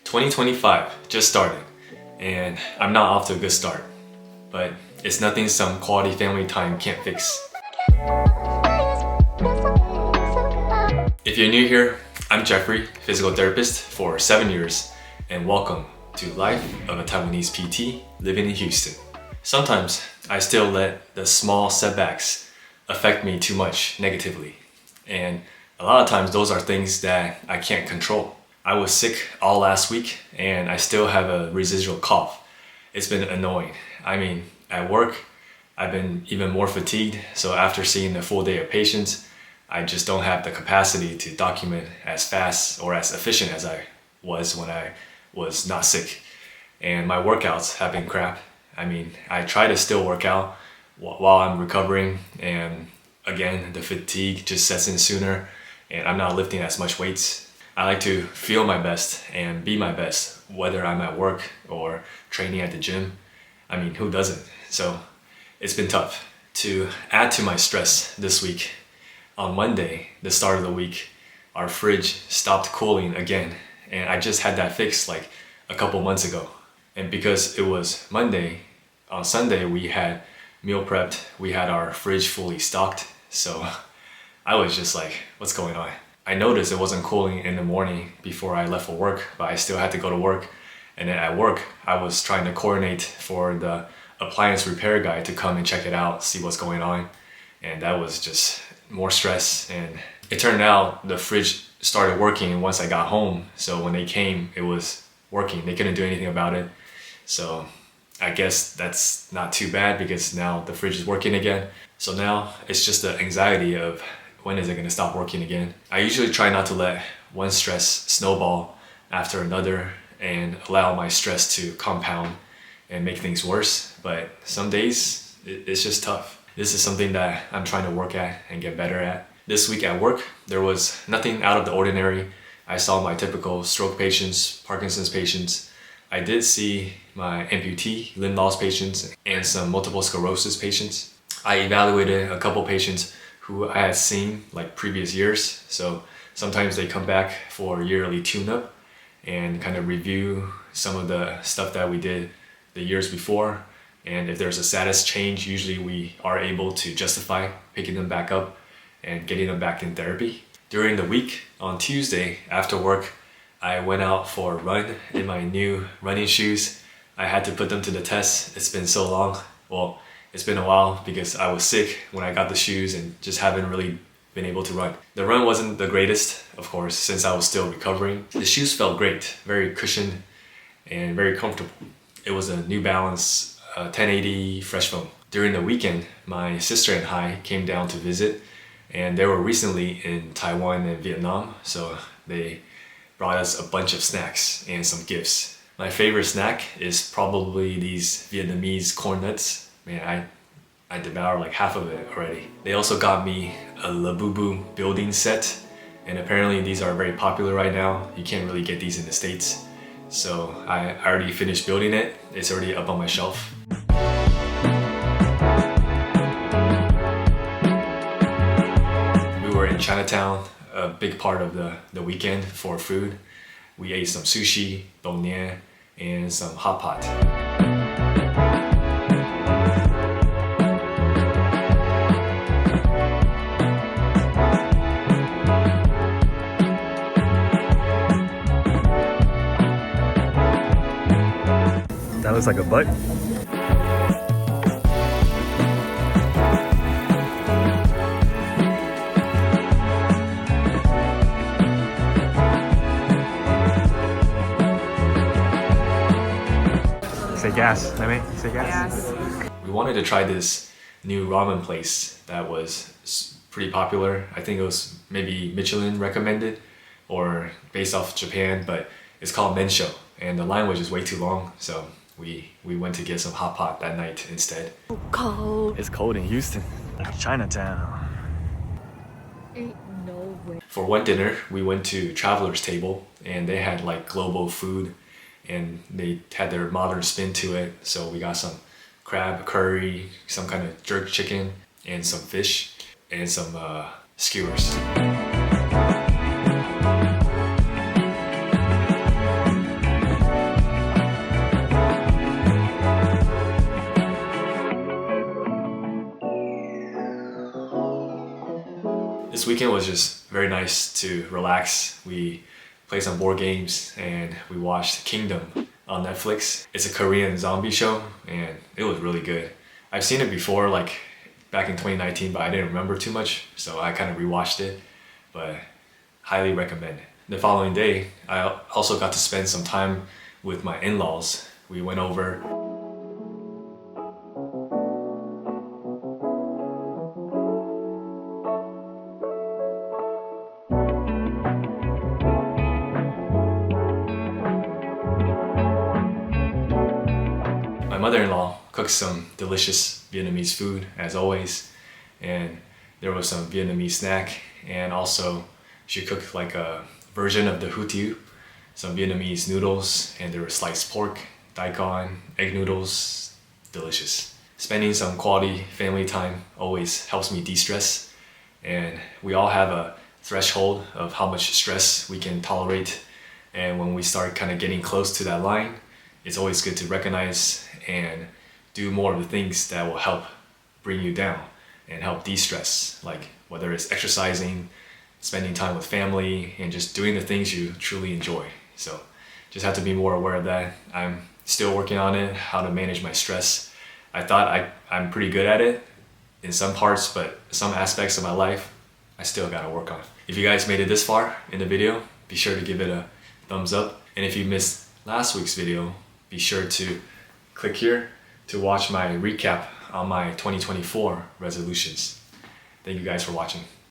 2025 just started, and I'm not off to a good start, but it's nothing some quality family time can't fix. If you're new here, I'm Jeffrey, physical therapist for 7 years, and welcome to Life of a Taiwanese PT living in Houston. Sometimes I still let the small setbacks affect me too much negatively, and a lot of times those are things that I can't control. I was sick all last week and I still have a residual cough. It's been annoying. I mean, at work, I've been even more fatigued, so after seeing a full day of patients, I just don't have the capacity to document as fast or as efficient as I was when I was not sick. And my workouts have been crap. I mean, I try to still work out while I'm recovering, and again, the fatigue just sets in sooner and I'm not lifting as much weights. I like to feel my best and be my best, whether I'm at work or training at the gym. I mean, who doesn't? So it's been tough. To add to my stress this week, on Monday, the start of the week, our fridge stopped cooling again. And I just had that fixed like a couple months ago. And because it was Monday, on Sunday we had meal prepped, we had our fridge fully stocked. So I was just like, what's going on? I noticed it wasn't cooling in the morning before I left for work, but I still had to go to work. And then at work, I was trying to coordinate for the appliance repair guy to come and check it out, see what's going on. And that was just more stress. And it turned out the fridge started working once I got home. So when they came, it was working. They couldn't do anything about it. So I guess that's not too bad because now the fridge is working again. So now it's just the anxiety of when is it going to stop working again? I usually try not to let one stress snowball after another and allow my stress to compound and make things worse. But some days it's just tough. This is something that I'm trying to work at and get better at. This week at work, there was nothing out of the ordinary. I saw my typical stroke patients, Parkinson's patients. I did see my amputee, limb loss patients, and some multiple sclerosis patients. I evaluated a couple patients who I had seen like previous years. So sometimes they come back for yearly tune-up and kind of review some of the stuff that we did the years before. And if there's a status change, usually we are able to justify picking them back up and getting them back in therapy. During the week, on Tuesday after work, I went out for a run in my new running shoes. I had to put them to the test. It's been so long. Well, it's been a while because I was sick when I got the shoes and just haven't really been able to run. The run wasn't the greatest, of course, since I was still recovering. The shoes felt great, very cushioned and very comfortable. It was a New Balance 1080 Fresh Foam. During the weekend, my sister and I came down to visit, and they were recently in Taiwan and Vietnam, so they brought us a bunch of snacks and some gifts. My favorite snack is probably these Vietnamese corn nuts. Man, I devoured like half of it already. They also got me a Labubu building set, and apparently these are very popular right now. You can't really get these in the States. So I already finished building it. It's already up on my shelf. We were in Chinatown, a big part of the weekend for food. We ate some sushi, dong nian, and some hot pot. That looks like a butt. Say gas, I mean, say gas. We wanted to try this new ramen place that was pretty popular. I think it was maybe Michelin recommended or based off Japan, but it's called Mensho, and the line was just way too long, so we went to get some hot pot that night instead. Cold. It's cold in Houston. Chinatown. Ain't no way. For one dinner, we went to Traveler's Table, and they had like global food, and they had their modern spin to it. So we got some crab curry, some kind of jerk chicken, and some fish, and some skewers. This weekend was just very nice to relax. We played some board games and we watched Kingdom on Netflix. It's a Korean zombie show and it was really good. I've seen it before, like back in 2019, but I didn't remember too much, so I kind of rewatched it, but highly recommend. The following day, I also got to spend some time with my in-laws. We went over. My mother-in-law cooked some delicious Vietnamese food, as always, and there was some Vietnamese snack, and also she cooked like a version of the hủ tiếu, some Vietnamese noodles, and there was sliced pork, daikon, egg noodles, delicious. Spending some quality family time always helps me de-stress, and we all have a threshold of how much stress we can tolerate, and when we start kind of getting close to that line, it's always good to recognize and do more of the things that will help bring you down and help de-stress, like whether it's exercising, spending time with family, and just doing the things you truly enjoy. So just have to be more aware of that. I'm still working on it, how to manage my stress. I thought I'm pretty good at it in some parts, but some aspects of my life, I still gotta work on. If you guys made it this far in the video, be sure to give it a thumbs up. And if you missed last week's video, be sure to click here to watch my recap on my 2024 resolutions. Thank you guys for watching.